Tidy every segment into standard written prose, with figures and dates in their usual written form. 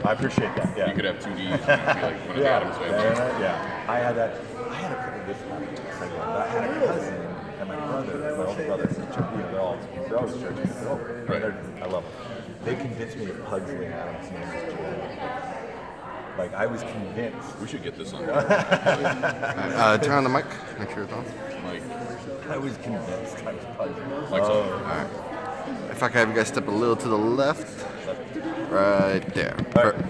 I appreciate that. Yeah. You could have two Ds and it'd be like one of the Adams family. Yeah. I had a couple this but I had a cousin and my older brother, they're always church people. Right. I love them. They convinced me that Pugsley Adams' name was Joel. Like, I was convinced. We should get this on. Turn on the mic. Make sure it's on. Mike. I was convinced I was Pugsley. Mike's on. All right. If I could have you guys step a little to the left. Right there. All right.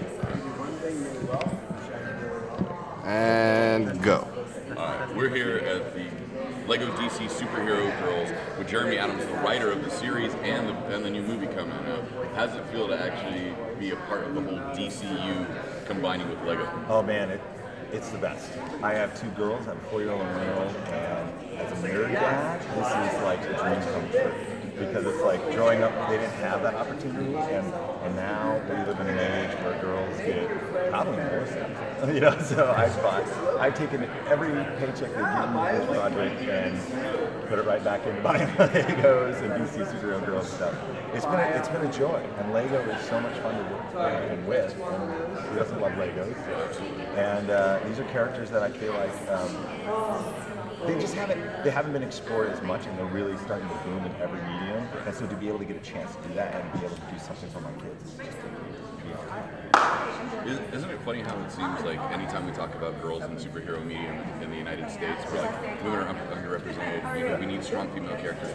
And go. Alright, we're here at the Lego DC Superhero Girls with Jeremy Adams, the writer of the series and the new movie coming out. How does it feel to actually be a part of the whole DCU combining with Lego? Oh man, it's the best. I have two girls, I have a 4-year-old and a 1-year-old, and as a nerd dad, this is like a dream come true. Because it's like growing up, they didn't have that opportunity, and now we live in an age where girls get probably more stuff. You know, so I've taken every paycheck they give me for this project and put it right back into buying Legos and DC Superhero Girls stuff. It's been a joy, and Lego is so much fun to work and with. And who doesn't love Legos? And these are characters that I feel like. They haven't been explored as much, and they're really starting to boom in every medium. And so to be able to get a chance to do that and be able to do something for my kids is just Isn't it funny how it seems like anytime we talk about girls in superhero medium in the United States, we're like, women are underrepresented, you know, we need strong female characters,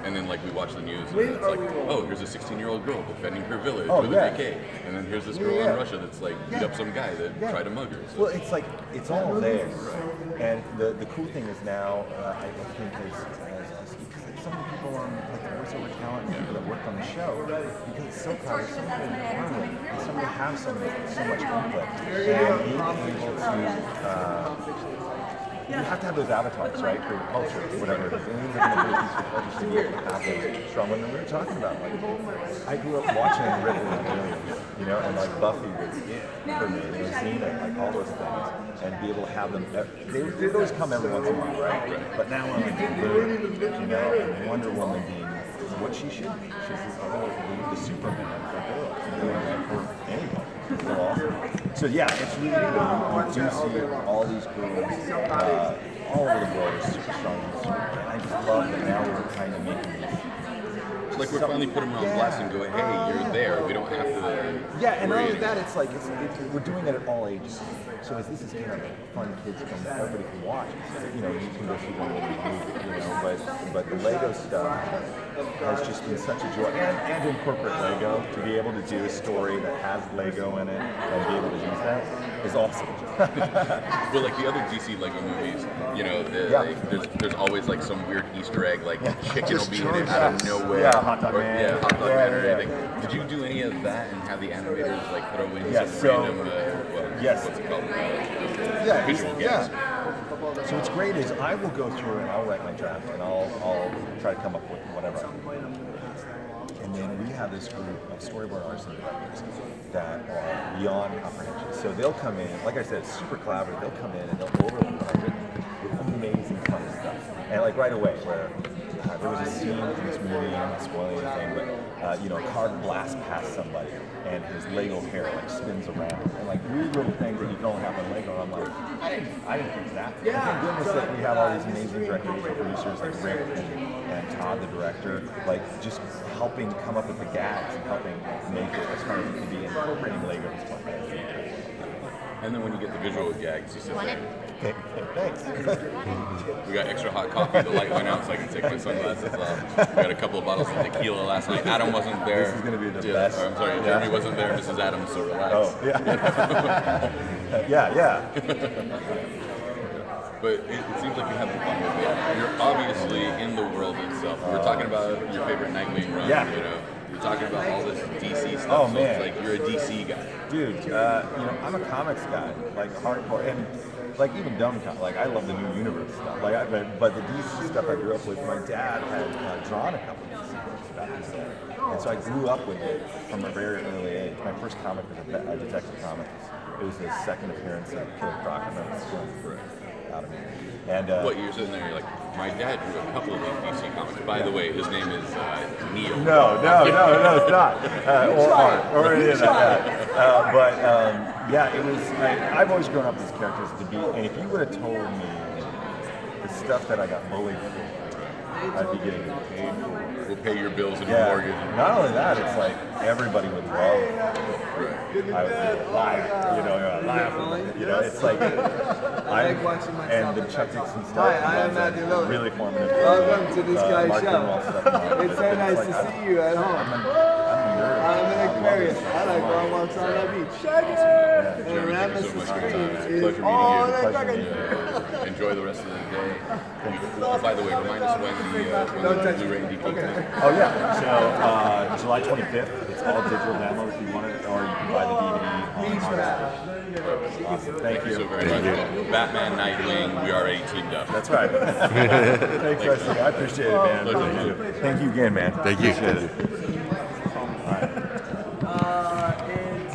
and then like we watch the news and it's like, oh, here's a 16-year-old girl defending her village with a AK, and then here's this girl in Russia that's like beat up some guy that tried to mug her. So. Well, it's like, it's all there. And the cool thing is now, I think because some of the people on like the voiceover talent and people that work on the show, because it's so crowded, so important, and some of them have so much input. And being able to, you have to have those avatars, right, for your culture, whatever it is. And they're going to be a piece of culture, so you have to have those strong women. We were talking about, like, I grew up watching Ripley and Williams, you know, and like Buffy was it for me, and Xena, like all those things, and be able to have them. They always come every once in a while, right? But now I'm like, you know, and Wonder Woman being what she should be. She's the Superman for girls, you know, for anybody. It's so awesome. So yeah, it's really cool. You do see all these girls all over the world are super strong and super. And I just love that now we're kind of making these. It's like we're finally putting them on blast and go, hey, you're there. We don't have to. Yeah, and not only that, it's like we're doing it at all ages. So as this is kind of a fun kids film that everybody can watch, you know, you can go see one of these movies, you know, but the Lego stuff has just been such a joy, and to incorporate Lego, to be able to do a story that has Lego in it and be able to use that is awesome. Well, like the other DC Lego movies, you know, there's always like some weird Easter egg, like chicken will be in it out of nowhere. Yeah, Hot Dog Man. Hot Dog Man or anything. Did you do any of that and have the animators like throw in some random, what's it called? Visual games. So what's great is I will go through and I'll write my draft and I'll try to come up with whatever. And then we have this group of storyboard artists and directors that are beyond comprehension. So they'll come in, like I said, it's super collaborative. They'll come in and they'll overlook what I've written with amazing fun stuff. And like right away, where there was a scene in this movie, I'm not spoiling anything, but you know, a car blasts past somebody and his Lego hair like spins around. And like weird little things that you don't have in Lego. I'm like, I didn't think of that. Yeah. Thank goodness that we have all these amazing directors and producers like Rick and Todd, the director, like just helping come up with the gags and helping make it as fun as it can be, and incorporating Lego is fun. And then when you get the visual gags, you sit there. Okay, thanks. We got extra hot coffee. The light went out, so I can take my sunglasses off. We got a couple of bottles of tequila last night. Adam wasn't there. This is going to be the best. I'm sorry, Jeremy wasn't there. Mrs. Adams, so relax. Oh, yeah. yeah. But it seems like you have fun with it. You're obviously in the world itself. We're talking about your favorite Nightwing run, you know. You're talking about all this DC stuff. Oh, man. So it's like you're a DC guy. Dude, you know, I'm a comics guy, like hardcore, and like even dumb comics. Like I love the new universe stuff. Like, but the DC stuff I grew up with. My dad had drawn a couple of DC back in the day, and so I grew up with it from a very early age. My first comic was a detective comic. It was the second appearance of Killer Croc. I remember out of me. And what, you're sitting there, you're like, my dad drew a couple of these DC comics. By the way, his name is Neil. No, it's not. Or Art, or any of that. Yeah, it was. I've always grown up with these characters to be. And if you would have told me the stuff that I got bullied for, I'd be getting paid for. We'll pay your bills and your mortgage. Not only that, it's like everybody would love. I would laugh. You're laughing. It's like and the Chuck Dixon stuff. Hi, I'm Matthew Miller. Really formative. Welcome to this guy's Mark show. Grimwell stuff. It's so nice to see you at home. I'm an Aquarius. I like going walks on the beach. Shaggy! And Jeremy, thank you so much for your time. is Pleasure all meeting that you. Enjoy the rest of the day. By the way, remind us when the Blu-ray and DVD comes out. Oh yeah, so July 25th. It's all digital download if you want it, or you can buy the DVD. Awesome. Thank you. So very much. Batman, Nightwing, we already teamed up. That's right. Thanks, Rusty. I appreciate it, man. Thank you again, man. Thank you. Appreciate it.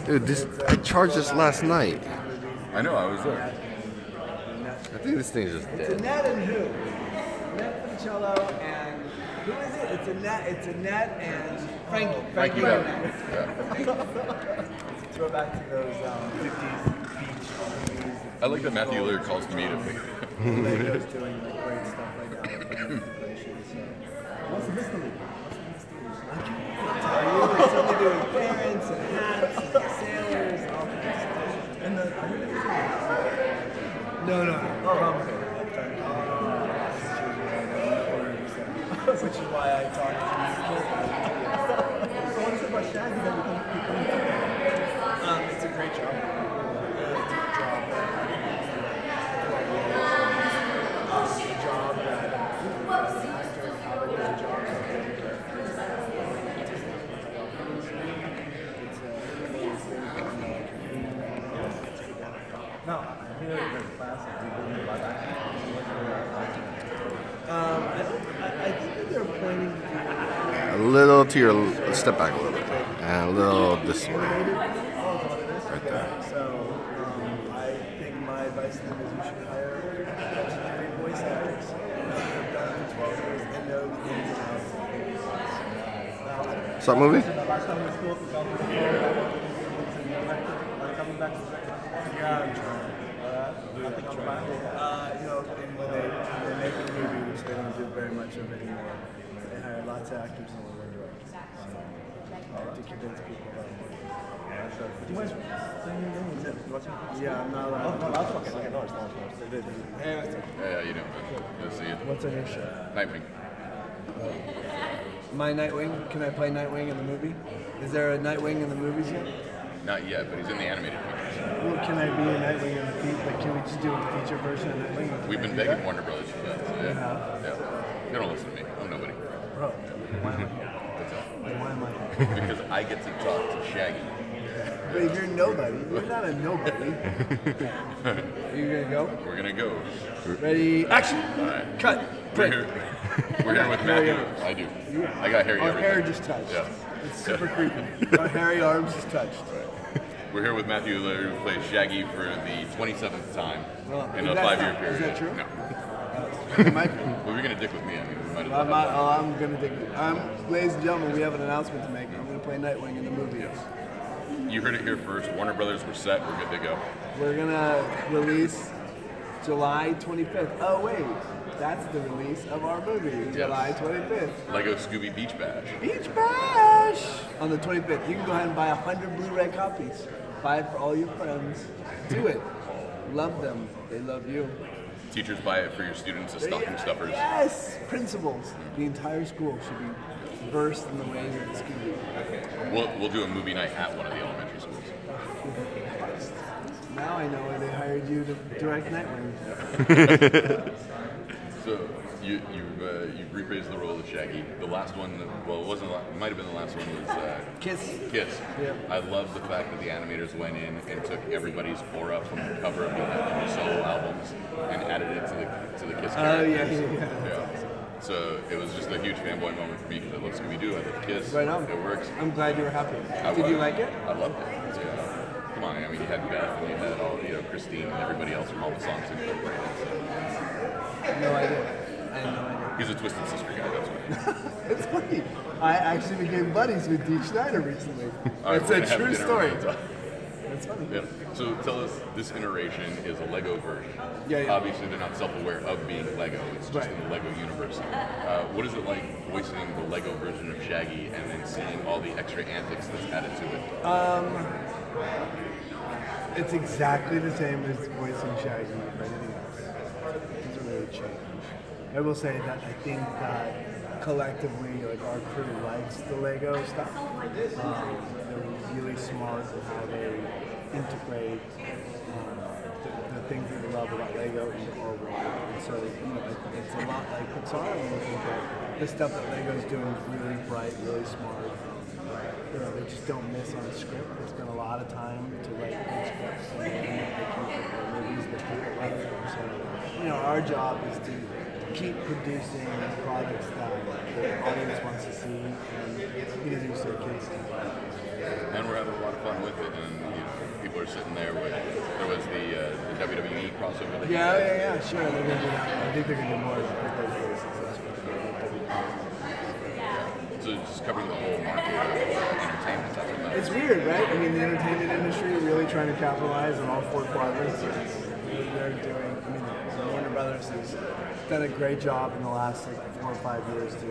Dude, I charged this last night. I know, I was there. I think this thing is just It's a dead. net and who? Net Funicello and who is it? It's a net and Frankie. Throw back to those 50s beach movies. I like that Matthew Lillard calls me to pick. Lego's doing like great stuff like that. What's the mystery? I can't tell you. It's something to do with parents and hats and sailors and all kinds of stuff. No. Which is why I talked to these kids. So what is it about Shaggy that we can keep it's a great job. It's a job that actors have a good job. No, I hear there's classes. Do you believe about that? I think that they're planning to do A little to your, step back a little bit, and a little this way, right there. So I think my advice to them is you should hire legendary voice actors who've done it for 12 years and know the ins and outs. What's that movie? Last time we spoke about the coming back to yeah, I'm trying. And when they make a movie, which they don't do very much of anymore, they hire lots of actors and one director. So to convince people about it. Do you mind saying your name? Is it? You want to? Yeah, I'm not allowed. No, that's okay. No, it's not. Yeah, you know. Good to see you. What's on your show? Nightwing. My Nightwing? Can I play Nightwing in the movie? Is there a Nightwing in the movies yet? Not yet, but he's in the animated features. Well, can I be a Nightwing in the feature? Like, can we just do a feature version of Nightwing? We've been begging Warner Brothers for that. So yeah. They don't listen to me. I'm nobody. Bro, why am I here? That's all. Why am I here? Because I get to talk to Shaggy. But if you're nobody, you're not a nobody. Are you gonna go? We're gonna go. Ready, action! All right. Cut! We're here with Matthew. I do. I got hairy Our everything. hair just touched. Yeah. It's super creepy. Our hairy arms just touched. We're here with Matthew Lillard, who plays Shaggy for the 27th time in a Is that 5-year so- period. is that true? No. It might be. Well, we're gonna dick with me. I mean, we might as well. I'm gonna dig it. Ladies and gentlemen, we have an announcement to make. I'm gonna play Nightwing in the movie. You heard it here first. Warner Brothers, we're set. We're good to go. We're gonna release July 25th. Oh wait, that's the release of our movie, July 25th. Lego Scooby Beach Bash. Beach Bash! On the 25th. You can go ahead and buy 100 Blu-ray copies. Buy it for all your friends. Do it. Love them. They love you. Teachers buy it for your students as stocking stuffers. Yes! Principals. The entire school should be versed in the ways of the Scooby. We'll do a movie night at one of the elementary schools. Now I know why they hired you to direct Nightwing. So you've reprised the role of Shaggy. The last one, well, it wasn't. It might have been the last one. Was Kiss. Kiss. Yep. I love the fact that the animators went in and took everybody's aura from the cover of the solo albums and added it to the Kiss Oh, characters. yeah. So it was just a huge fanboy moment for me because I love Scooby-Doo. I love Kiss. Right on. It works. I'm glad you were happy. I Did you was. like it? I loved it. Yeah. come on, I mean, you had Beth and you had all, Christine and everybody else from all the songs in the band. No idea. I had no idea. He's a Twisted Sister guy, that's why. It's funny. I actually became buddies with Dee Schneider recently. All right, It's we're a gonna have true dinner story. when we talk. That's funny. Yeah. So tell us, this iteration is a Lego version. Yeah. Obviously, they're not self-aware of being Lego. It's just Right. in the Lego universe. What is it like voicing the Lego version of Shaggy and then seeing all the extra antics that's added to it? It's exactly the same as voicing Shaggy or anything else. It doesn't really change. I will say that I think that collectively, like our crew likes the Lego stuff. They're really smart in how they integrate the things that we love about Lego into our world. And so, it's a lot like Pixar. And I think that the stuff that Lego's doing is really bright, really smart. They just don't miss on a script. They spend a lot of time to write good scripts and they keep the movies that people love. So, our job is to keep producing products that the audience wants to see and do so kids. And we're having a lot of fun with it. And people are sitting there with, there was the WWE crossover. Yeah, sure. They're gonna do that. I think they're gonna do more of that. So just covering the whole market of entertainment. That's what It's weird, right? I mean, the entertainment industry really trying to capitalize on all four quadrants. They're doing. I mean, Warner Brothers has done a great job in the last 4 or 5 years to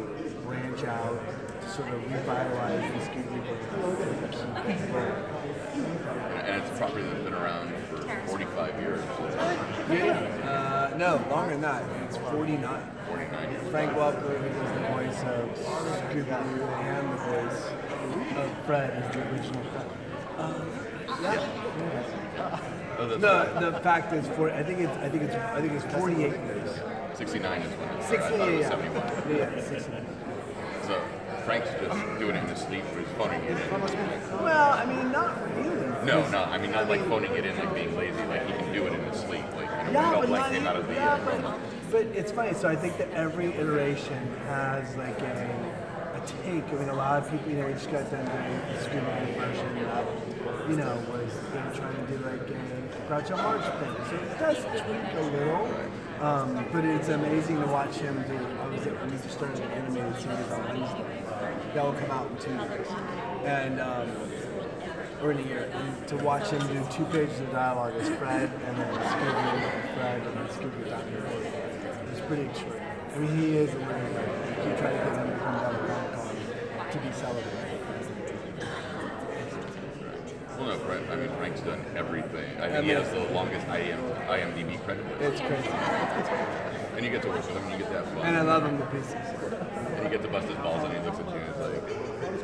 branch out, to sort of revitalize the Scooby-Doo. And it's a property that's been around for 45 years. No, longer than that. It's 49. 49. Frank Welker, who was the voice of Scooby-Doo and the voice of Fred, is the original Fred. Oh, that's No, the fact is, I think it's 48 years. 69 is when it started. I thought it 68, was yeah. 71. Yeah, 69. So Frank's just doing it in his sleep or he's phoning it in. Well, I mean, not really. No, I mean not like phoning it in, like being lazy. Like he can do it in his sleep. Like we felt like came out of the coma. But it's funny. So I think that every iteration has like a take. I mean, a lot of people, we just got done doing the Scooby-Doo version that, was they were trying to do like a Groucho Marx thing. So it does tweak a little. But it's amazing to watch him do. We just started an animated series on Wednesday. That will come out in 2 years, and or in a year. And to watch him do 2 pages of dialogue as Fred, and then Scooby and Fred, and then Scooby back and forth. It's pretty extraordinary. I mean, he is a really good. We keep trying to get him to come down to Comic-Con to be celebrated. Well, no, Frank's done everything. I think he has the longest IMDb credit list. It's crazy. And you get to work with him and you get to have fun. And I love him to pieces. And you get to bust his balls and he looks at you and he's like,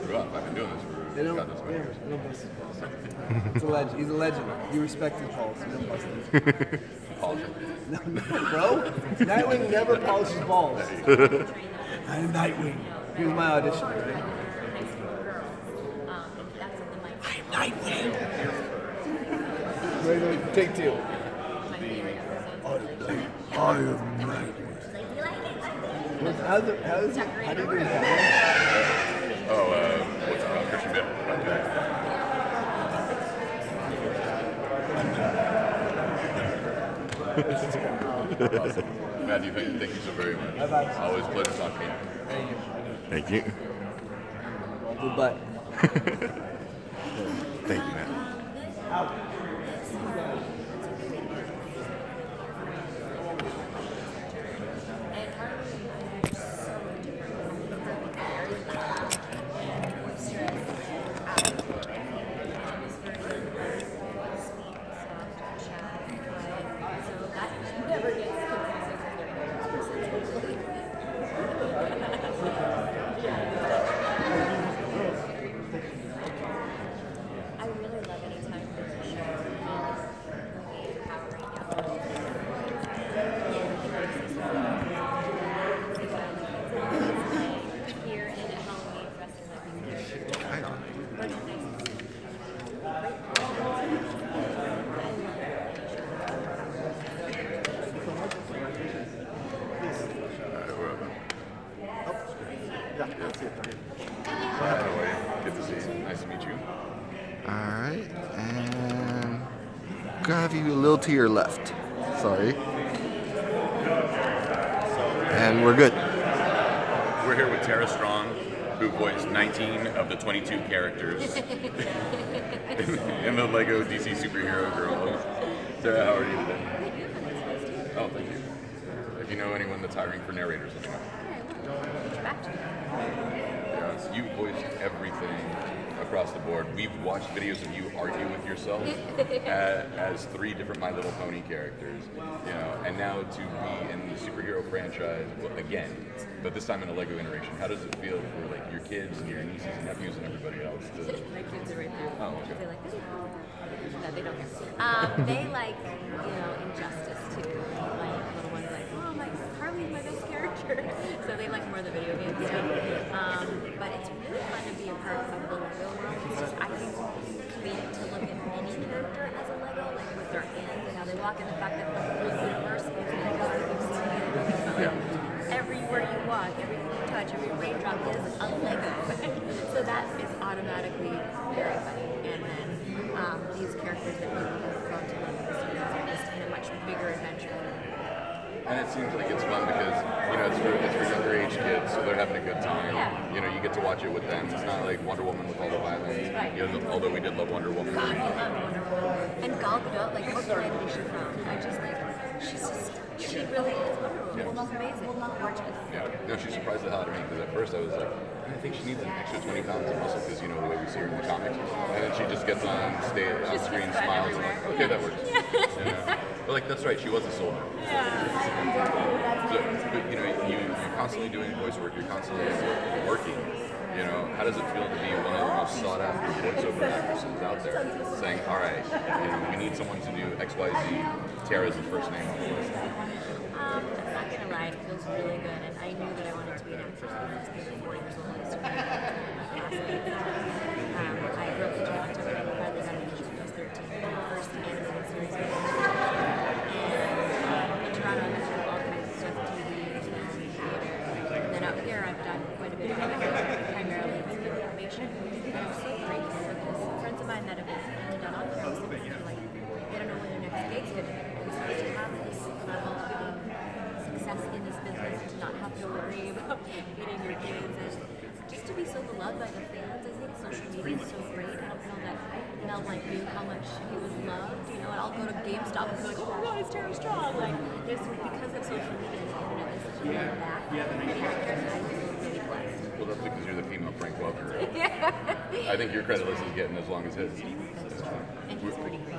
screw up, I've been doing this They for don't, God knows many years. they don't bust his balls. It's a legend. He's a legend. You respect his balls. You don't bust his. Polish it. No, bro. Nightwing never polishes balls. I'm Nightwing. Here's my audition, right? I'm Nightwing. Wait, take 2. I am Nightwing. How do you do that? Oh, what's it called? Christian Bale. Awesome. Matthew, thank you so very much. Always a pleasure talking to you. Thank you. Good butt. Thank you, man. I really love any time there's a show movie empowering here in Halloween dressing like Right on. How are you? Good to see you. Nice to meet you. All right, and have you a little to your left. Sorry. And we're good. We're here with Tara Strong, who voiced 19 of the 22 characters in the Lego DC Superhero Girls. Tara, how are you today? Oh, thank you. If you know anyone that's hiring for narrators, let me know. Yes, you voiced everything across the board. We've watched videos of you argue with yourself as 3 different My Little Pony characters, you know, and now to be in the superhero franchise again, but this time in a Lego iteration. How does it feel for like your kids and your nieces and nephews and everybody else to? My kids are right there. Oh, okay. They like this. No, they don't care. They like, Injustice too. My little one's like, oh, Harley's my best character. So they like more of the video game stuff. But it's really fun to be a part of the Lego world. It's just, I think, creative to look at any character as a Lego, like with their hands and how they walk, and the fact that the whole universe is Lego. Everywhere you walk, everything you touch, every raindrop is a Lego. So that is automatically very funny. And then these characters that people have grown to love in the series are just in a much bigger adventure. And it seems like it's fun because, it's for younger age kids, so they're having a good time. Yeah. You get to watch it with them. It's not like Wonder Woman with all the violence. Right. Although we did love Wonder Woman. God, I love Wonder Woman. And Gal Gadot, like, what planet is she from? She really is Wonder Woman. Yeah. It's amazing. Gorgeous. Yeah. No, she surprised the hell out of me because at first I was like, I think she needs an extra 20 pounds of muscle because, the way we see her in the comics. And then she just gets on stage, on screen, smiles, and like, okay, that works. But like, that's right, she was a soldier. So, but you're constantly doing voice work, you're constantly working. How does it feel to be one of the most sought after voiceover actresses out there saying, all right, we need someone to do X, Y, Z. Tara's the first name on the list. I'm not gonna lie, it feels really good, and I knew that I wanted to be an actress when I was 34 years old. I grew up in Toronto, and I finally got an audition when I was 13 for the first animated series. And in Toronto, I had all kinds of stuff, TV, film, theater. And then out here, I've done quite a bit of primarily video animation. And I'm so grateful because friends of mine that have only done on camera stuff, like, they don't know when their next gig's gonna be. And so to have this level of success in this business, to not have to worry about feeding your kids, and just to be so beloved by the fans. I think social media is so great. I don't know that Mel knew how much he was loved, and I'll go to GameStop and be like, oh my God, it's Tara Strong. Like, just because of social media and the internet is such a big back. I feel really blessed. Well, that's because you're the female Frank Welker. I think your credit list is getting as long as his. And he's pretty great.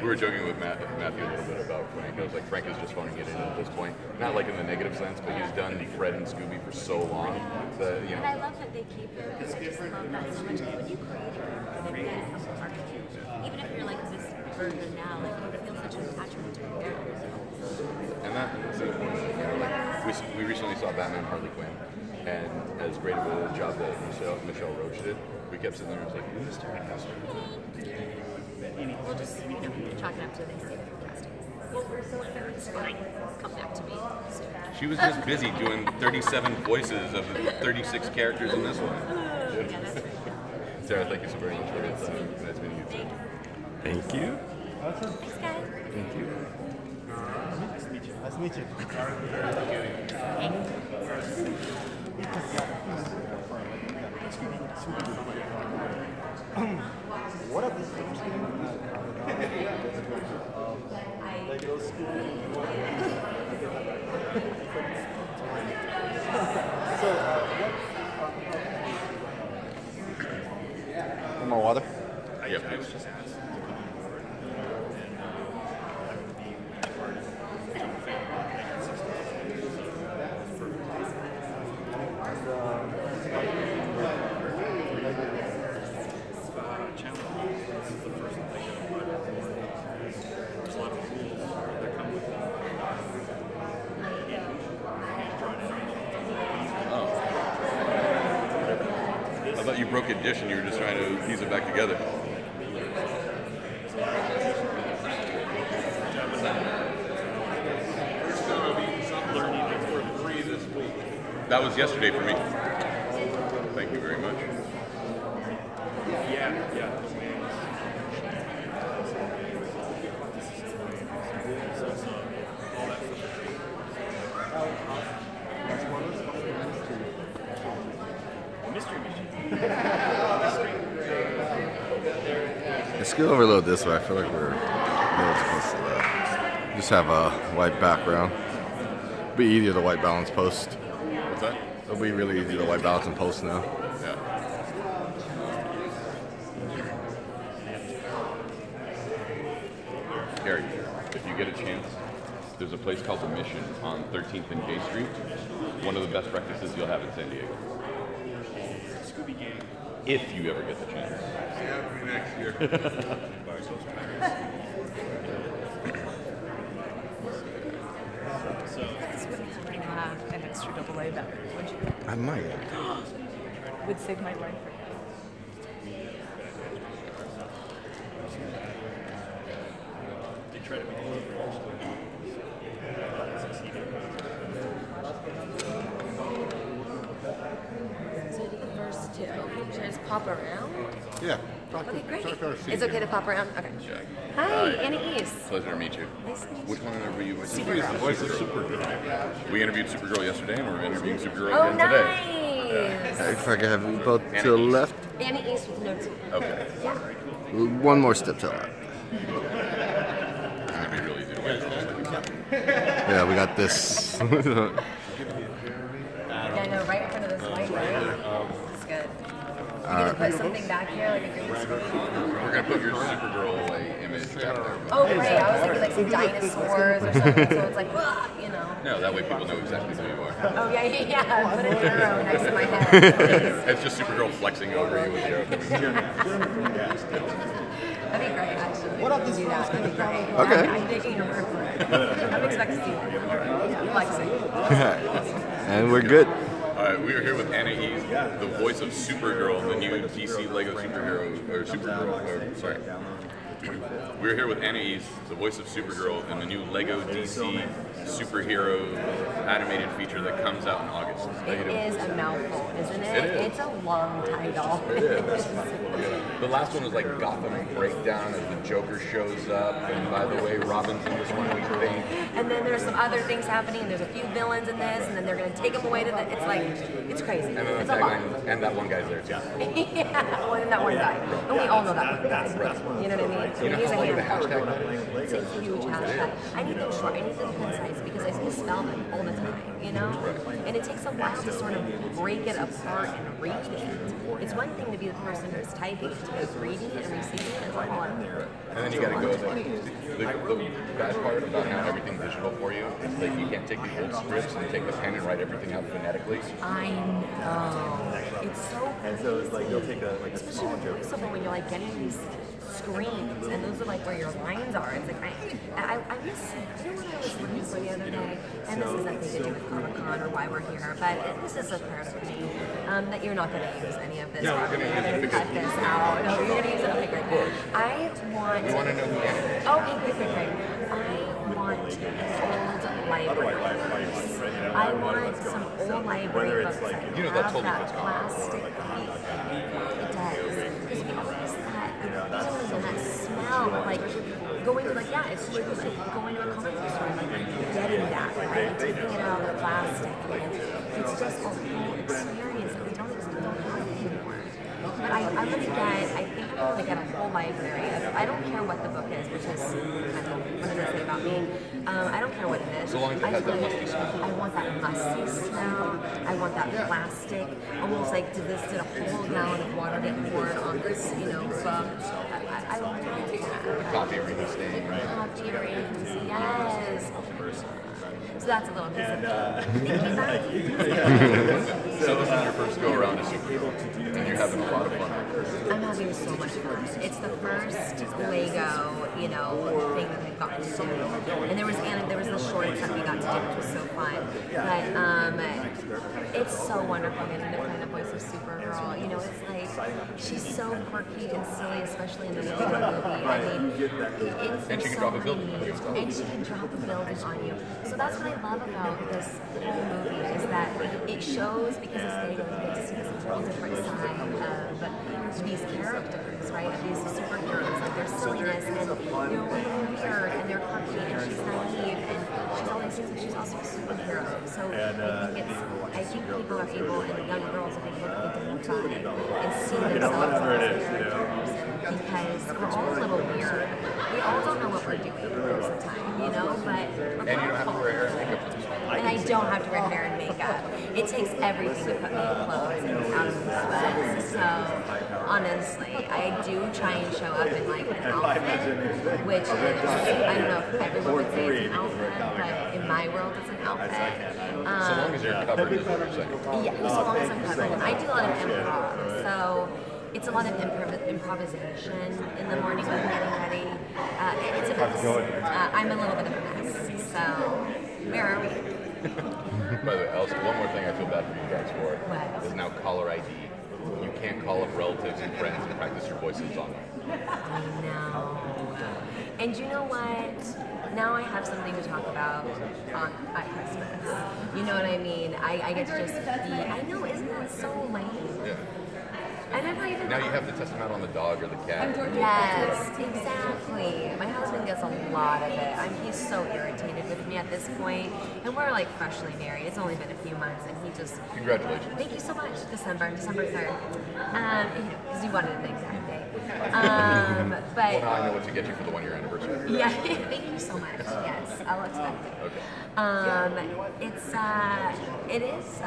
We were joking with Matthew a little bit about Frank. I was like, Frank is just phoning it in at this point. Not like in the negative sense, but he's done Fred and Scooby for so long that, And I love that they keep it. I just love that so much. When you create your own thing, it becomes part of you. Even if you're like this version now, like you feel such an attachment to your characters. And that's the point. We recently saw Batman Harley Quinn, and as great of a job that Michelle Roach did, we kept sitting there and was like, we missed her casting. We'll just, chalk it up to they say they're casting. It's fine. Come back to me soon. She was just busy doing 37 voices of the 36 characters in this one. Yeah, that's right. Sarah, thank you so very much for your time. Nice meeting you too. Thank you. Thanks, guys. Thank you. Nice to meet you. Nice to meet you. What up, this is Lego school. So, More water? Yeah, please. I thought you broke a dish and you were just trying to piece it back together. That was yesterday for me. Thank you very much. scoot over a little this way. I feel like we're a little too close to that. Just have a white background. It'll be easier to white balance post. What's that? It'll be really easy to white balance and post now. Yeah. Gary, if you get a chance, there's a place called The Mission on 13th and K Street. One of the best breakfasts you'll have in San Diego. Scooby-Doo. If you ever get the chance. Next year. You guys wouldn't happen to have an extra double A battery, would you? I might. Would save my life. They try to make it So I did the first two. Should I just pop around? Yeah. Okay, great. It's okay to pop around? Okay. Yeah. Hi, Anna East. Pleasure to meet you. Nice to meet you. Which one were you with? Supergirl. Voice of Supergirl. We interviewed Supergirl yesterday, and we're interviewing Supergirl Oh, again today. nice. If I can have you both to the left. Anna East with no T. Okay. Yeah. One more step to the left. It's gonna be really easy to wait. Yeah, we got this. Yeah, I know, right in front of this light, right? It's good. You gonna put something back here, like a green screen? We're gonna put your Supergirl image back there. Oh, great. I was thinking like some dinosaurs or something, so it's like, "Wah," you know. No, that way people know exactly who you are. Oh, yeah. Put an arrow next to my head, please. It's just Supergirl flexing over you with the arrow. That'd be great, actually. What up, this do that. That'd be great. Okay. I'm taking your word for it. I'm expecting to see that. Yeah, flexing. And we're good. All right, we are here with Anna East, the voice of Supergirl, the new DC Lego superhero, or Supergirl, or, sorry. We're here with Anna East, the voice of Supergirl, in the new Lego DC superhero animated feature that comes out in August. It is a mouthful, isn't it? It is. It's a long title. The last one was like Gotham Breakdown as the Joker shows up, and by the way, Robin's in this one, we think. And then there's some other things happening. There's a few villains in this, and then they're going to take them away to the. It's like, it's crazy. And then the It's a lot. tagline, and that one guy's there too. Yeah, well, and that one guy. And we all know that one guy. You know what I mean? You know He's how a long the handful. hashtag It's a huge hashtag. I need them short. I need them concise because I misspell them all the time, you know? And it takes a while to sort of break it apart and read it. It's one thing to be the person who's typing it, but reading it and receiving it is a whole other. And then you gotta go the bad part about having everything digital for you is like you can't take the old scripts and take the pen and write everything out phonetically. I know. It's so And so it's like you'll take a especially with voiceover when you're like getting these screens and those are like where your lines are. It's like I miss, you know what I was looking for the other day, and this has nothing to do with Comic-Con or why we're here, but this is apparent to me that you're not going to use any of this. No, we're gonna use it to cut this out. No, you're going to use it. Okay, great. I want. We want to know who Anna is. Okay, great. I want old libraries. I want some old library books that You know, that's have totally that fits. plastic feet. It does. Because we always that feeling and that smell, like going to like, yeah, it's true, like going to a comic book store, like getting that, right? Taking it out of the plastic. Like, it's just a whole experience that we don't have anymore. But I'm going to get, I think I'm going to get a whole library. I don't care what the book is, which is kind of what does it say about me. I don't care what it is. So long as it has that musty smell. I want that musty smell. I want that plastic. Almost like did a whole gallon of water get poured on this, book. I want that. Coffee really staying, right? Coffee rings, yes. So that's a little piece of So this is your first go around to Supergirl, and you're having a lot of fun. I'm having so much fun. It's the first Lego, thing that they've gotten to do. And there was the shorts that we got to do, which was so fun. But it's so wonderful getting to play the voice of Supergirl. It's like she's so quirky and silly, especially in the Lego movie. I mean, And she can drop a building. and she can drop a building on you. So that's what I love about this whole movie is that it shows, because it's Lego, you get to see this whole different side of these characters, right? Of these superheroes, like their silliness, and they're a little weird, and they're quirky, and she's naive, and she's always seems like she's also a superhero. So And, I think people are able, and young girls are able to identify and see You know, themselves whatever as it a is, you know. because we're all a little weird. We all don't know what we're doing most of the time, you know, but we're And you don't have to powerful. wear hair and makeup. And I don't have to wear hair and makeup. It takes everything to put me in clothes and out of the sweat. So honestly, I do try and show up in like an outfit, which is, I don't know if everyone would say it's an outfit, but in my world it's an outfit. So long as you're covered is what you're saying. Yeah, so long as I'm covered. And I do a lot of improv, so it's a lot of improvisation in the morning when I'm getting ready. It's a mess. I'm a little bit of a mess. So where are we? By the way, Elsa, one more thing I feel bad for you guys for What? is now caller ID. You can't call up relatives and friends and practice your voices on them. I know. And you know what? Now I have something to talk about at Christmas. You know what I mean? I get to just be. I know, isn't that so lame? Yeah. I never even. Now you have to test them out on the dog or the cat. Yes, exactly. My husband gets a lot of it. He's so irritated with me at this point, and we're like freshly married. It's only been a few months, and he just. Congratulations. Thank you so much. December 3rd. Because you wanted an exact date. Well, now But I know what to get you for the 1 year anniversary. yeah, thank you so much. Yes, I'll expect it. Okay. It is.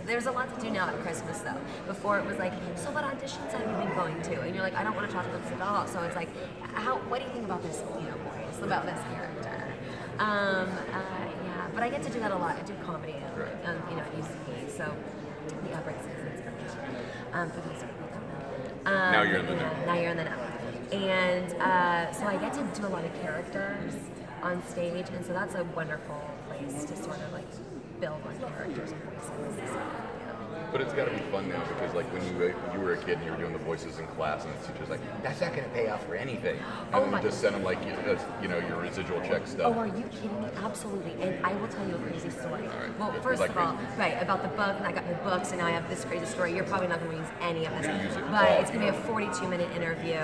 There's a lot to do now at Christmas, though. Before it was like, so what auditions have you been going to? And you're like, I don't want to talk about this at all. So it's like, what do you think about this, voice, about this character? Yeah, but I get to do that a lot. I do comedy, at UCB, so the Outbreak Citizens Foundation. For those people who don't know. Now you're in the know. Now you're in the know. And so I get to do a lot of characters on stage, and so that's a wonderful place to sort of like build on characters and voices. But it's got to be fun now because, like, when you were a kid and you were doing the voices in class, and the teacher's like, "That's not going to pay off for anything," and Oh then my- you just send them like, your residual check stuff. Oh, are you kidding me? Absolutely. And I will tell you a crazy story. right. Well, Was first that of all, crazy? right, about the book, and I got my books, and now I have this crazy story. You're probably not going to use any of this. You're gonna use it But all. it's going to be a 42-minute interview.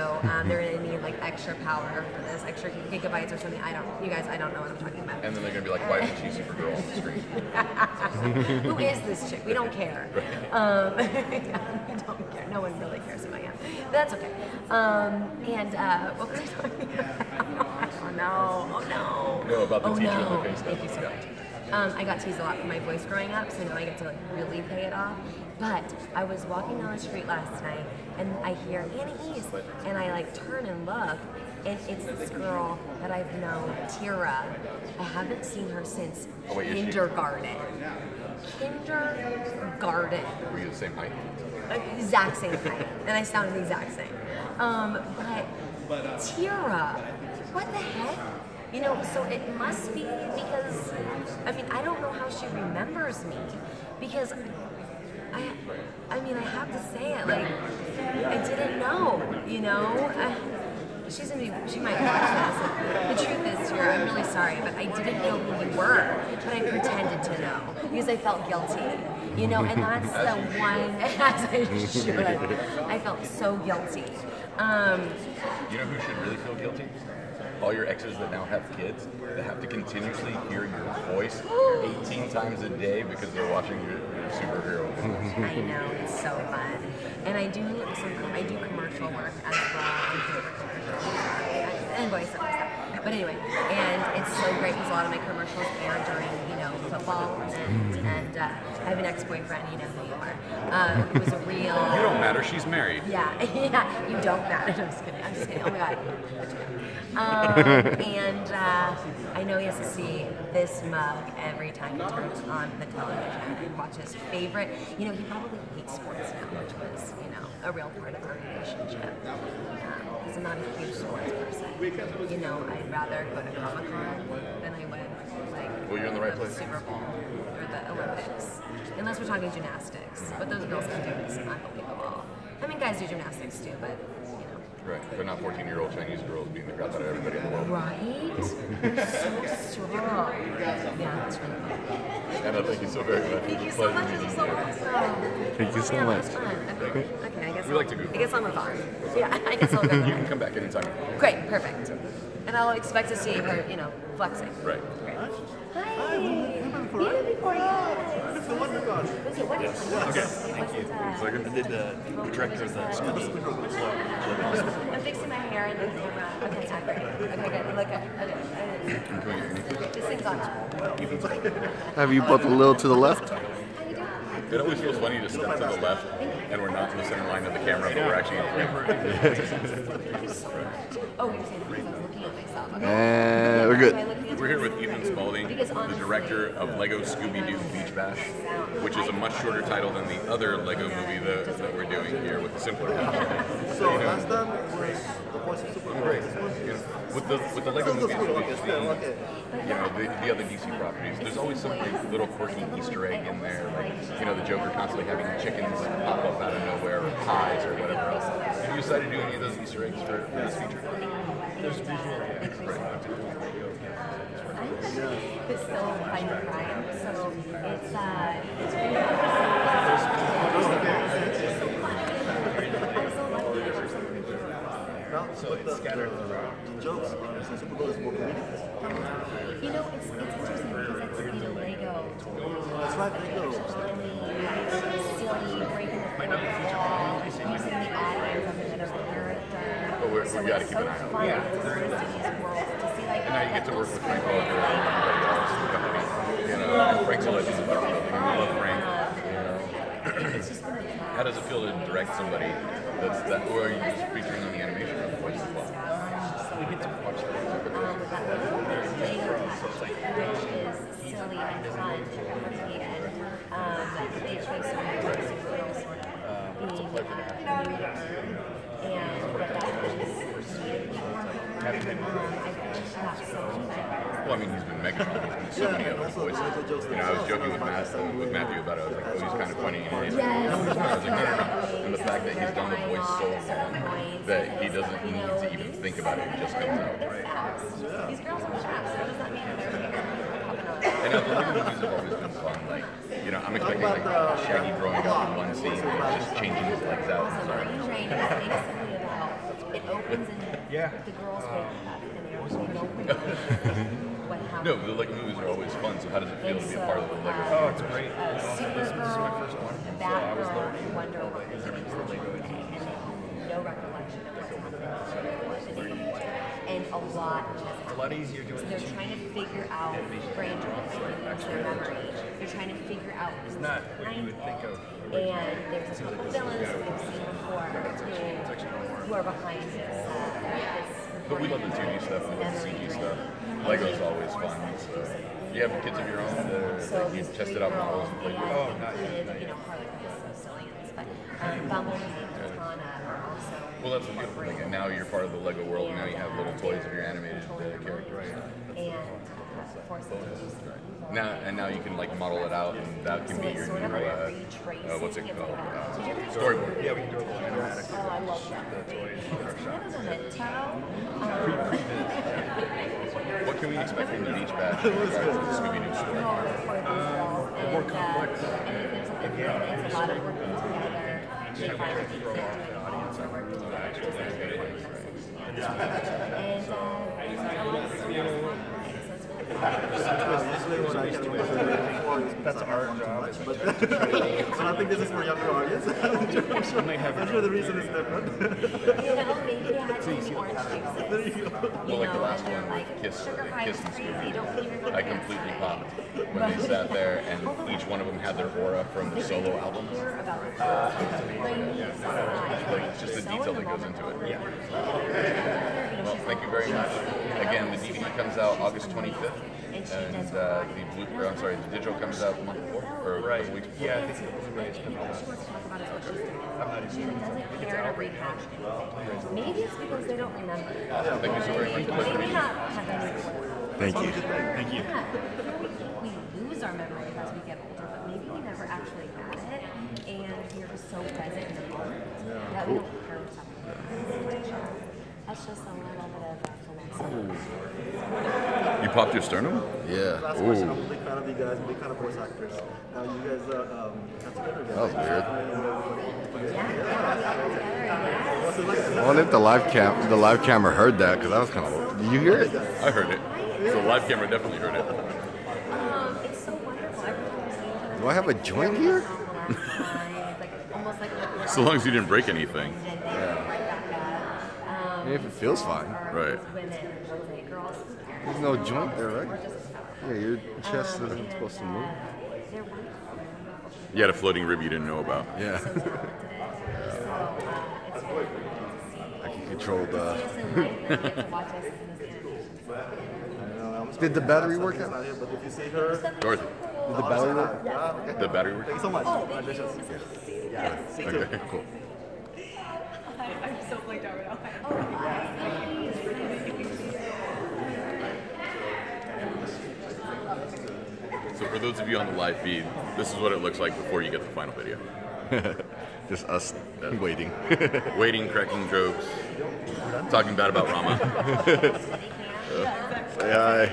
They're going to need, like, extra power for this, extra gigabytes or something. I don't know what I'm talking about. And then they're going to be like, "Why isn't she Supergirl on the screen?" Who is this chick? We don't care. We don't care. No one really cares who I am. But that's okay. What was I talking about? Oh no. No, about the teacher and the no. pay stuff. Thank you so Yeah. much. I got teased a lot for my voice growing up, so now I get to like really pay it off. But I was walking down the street last night, and I hear Annie East, and I like turn and look, and it's this girl that I've known, Tira. I haven't seen her since Oh, wait, is she? kindergarten. Kindergarten. Were you the same height? Exact same height, and I sounded the exact same. But Tira, what the heck? So it must be because, I don't know how she remembers me, because I have to say it, like, I didn't know, she might watch this. The truth is, Tira, I'm really sorry, but I didn't know who you were, but I pretended to know, because I felt guilty, and that's the one, as I should. I felt so guilty. You know who should really feel guilty? All your exes that now have kids that have to continuously hear your voice 18 times a day because they're watching your superhero movies. I know, it's so fun. And I do commercial work as well, and voiceover stuff. But anyway, and it's so great because a lot of my commercials air during, football, and I have an ex-boyfriend, you know who you are, who was a real... You don't matter, she's married. Yeah, you don't matter. I'm just kidding. Oh my God. I know he has to see this mug every time he turns on the television and watches favorite. He probably hates sports now, which was, a real part of our relationship. Because I'm not a huge sports person. I'd rather go to Comic-Con than I would, like, Well, you're in the right the place. Super Bowl or the Olympics. Unless we're talking gymnastics. What those girls can do is unbelievable. Guys do gymnastics too, but, Right, but not 14-year-old Chinese girls beating the crap out of everybody in the world. Right? So strong. Yeah, that's really cool. Anna, thank you so very much. Thank you It was a so pleasure much. This meeting is so you. awesome. Thank you so Yeah, much. that was fun. Okay, I guess We like to goof. I guess I'll move on. Yeah, I guess I'll go. You can come back anytime. Great, perfect. And I'll expect to see her, flexing. Right. Hi. We've been before, You right? did before, It's the WonderCon. Was it what? Okay, thank you. So I did the director of the I'm fixing my hair and the camera. Okay, I'm great. Okay, good. Look, okay. This thing's on up. Have you bumped a little to the left? How you doing? It always feels funny to step to the left, and we're not in the center line of the camera, but we're actually in frame. Thank you so much. Oh, you're saying because I was looking at myself. Okay. And we're Am I good. looking at We're here with Ethan Spalding, the director of Lego Scooby-Doo Beach Bash, which is a much shorter title than the other Lego movie that we're doing here with the simpler version. So last time was the voice of SuperHero. Great. With the Lego movies, the other DC properties, there's always some little quirky Easter egg in there, like the Joker constantly having chickens pop up out of nowhere, or pies, or whatever else. Have you decided to do any of those Easter eggs for this feature? There's visual. It's still fighting crime, so it's really So it's scattered throughout. The jokes are SuperHero is more comedic. it's interesting because it's Lego. That's right, Lego. Silly, breaking the fourth wall, using the audience as another character. But we got to keep an eye on it. Yeah. It's fun to these worlds to see And now you get to work with Frank Walker and everybody else in the company. And Frank's a legend of the company. We love Frank. It's just been a blast. How does it feel to direct somebody that's that, or are you just featuring on the animation of the voice as well? We get to watch that. With that Lego touch, which is silly and fun to replicate, and they chose so many ways to feel sort of being new to Earth, and what that means for people. I think that's so much. Well, I mean, he's been Megatron. He's been so many other voices. I was joking with Matthew about it. I was like, oh, he's kind of funny. And he's like, no, he's not. I was like, no. And the fact that he's done the voice so long that he doesn't need to even think about it. It just comes out. These girls are fast. What does that mean? And the Lego movies have always been fun. Like, I'm expecting like Shaggy growing up in one scene and just changing his legs out. Train is basically about it opens and the girls wake up and there's no what happened. No, the Lego movies are always fun. So how does it feel to be a part of the Lego? Oh, it's great. Supergirl, Batgirl, and Wonder Woman is today, and no recollection of what's happened. And a lot. It's a lot easier doing So they're trying to figure out brain drains, their memory. They're trying to figure out who's not what you would think of. And there's a couple villains that we've seen before who are behind this. But we love the 2D stuff, we love the CG stuff. Lego's always fun. So. Do you have kids of your own that you tested out models and played with? Oh, not yet. Harley Quinn, Sicilians, but Bumblebee and Katana are also. Well, that's the beautiful thing. And now you're part of the Lego world. And now you have little toys of your animated characters. And force them to do something. Now you can like model it out, and that can be your new what's it called? Storyboard. Yeah, we can do a little animatic. Oh, I love that. The toys in our shop. What can we expect from the Beach Bash in regards to the Scooby-Doo story? More complex. It's a lot of working together. Each time we try to throw off the audience, I work to actually get it. That's our job. But I think this is for younger audience. I'm sure the reason is different. Maybe they had some orange juices. Well, like the last one with Kiss and Scooby, I completely popped when they sat there and each one of them had their aura from the solo albums. Like, it's just the detail that goes into it. Well, thank you very much. Again, the DVD comes out August 25th, and the digital comes out the month before, or a couple weeks before. Yeah, I think the Blu-ray is coming out. I'm not even sure. Maybe it's because they don't remember. Awesome. Thank you so very much for Maybe listening. not have any clue. Thank you. Thank you. We lose our memory as we get older, but maybe we never actually had it, and we're just so present in the moment that we don't care what's happening. That's just a little bit of a philosophy. You popped your sternum? Yeah. Last question. I'm a big fan of you guys. I'm a big fan of voice actors. Now you guys got together again. That was weird. What's it like? I wonder if the live camera heard that, because that was kind of. Did you hear it? I heard it. So the live camera definitely heard it. It's so wonderful. Every time we see each other, Do I have a joint here? it's like almost like So long as you didn't break anything. If it feels fine. Right. There's no joint there, right? Yeah, your chest isn't supposed to move. You had a floating rib you didn't know about. Yeah. I can control the. Did the battery work out? But if you see her, Dorothy, Did the battery work? the battery work? thank you so much. Okay, cool. I'm so blanked out right now. So for those of you on the live feed, this is what it looks like before you get the final video. Just us waiting. Waiting, cracking jokes, talking bad about Rama. Yeah.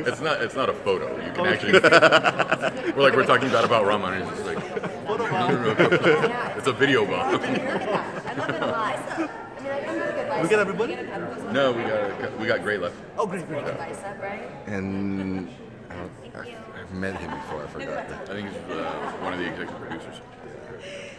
It's not a photo. You can actually. We're talking bad about Rama, and it's just like. No. It's a video bomb. I love it a lot. We get everybody? No, we got Gray left. Oh, great. Bicep, right? And I've met him before. I forgot that. I think he's one of the executive producers.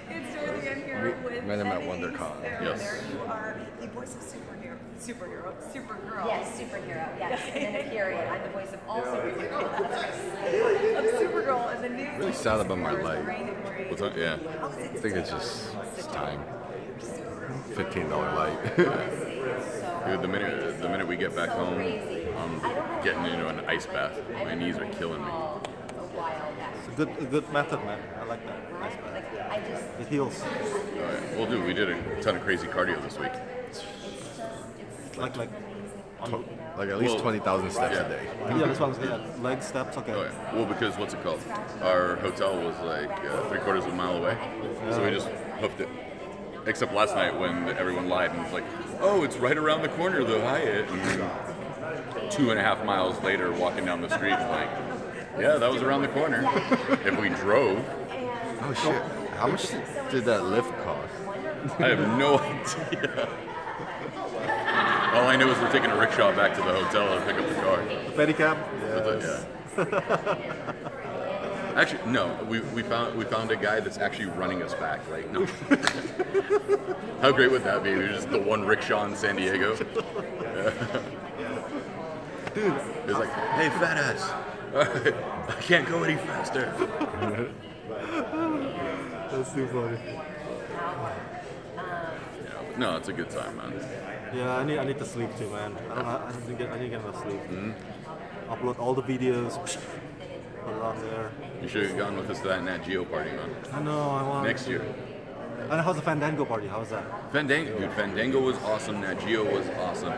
It's Dorothy. I'm here with Met him at Penny. WonderCon. Yes. There you are, the voice of Supergirl, Supergirl. Yes, superhero. Yes, and then period. I'm the voice of all superheroes. Of Supergirl and the new. Really sad about my life. What's that? Yeah. I think it's time. $15 light. Dude, the minute we get back home, I'm getting into an ice bath. My knees are killing me. It's a good method, man. I like that. Nice man. It heals. Well, dude, we did a ton of crazy cardio this week. Like Like at least Well, 20,000 steps yeah. a day. yeah, this one's good. Leg steps, okay. Oh, yeah. Well, because what's it called? Our hotel was like 3/4 of a mile away, so we just hoofed it. Except last night when everyone lied and was like, "Oh, it's right around the corner, the Hyatt." And 2.5 miles later, walking down the street, and like, yeah, that was around the corner. If we drove, Oh shit! How much did that lift cost? I have no idea. All I know is we're taking a rickshaw back to the hotel to pick up the car. The pedicab? Yeah. Actually, no. We found a guy that's actually running us back. Like, no. How great would that be? We're just the one rickshaw in San Diego. Dude, it's like, hey, fat ass, I can't go any faster. That's too funny. No, it's a good time, man. Yeah, I need to sleep too, man. I didn't get enough sleep. Upload all the videos. Put it on there. You should have gone with us to that Nat Geo party, man. I know, I want Next year. And how's the Fandango party? How's that? Fandango was awesome. Nat Geo was awesome.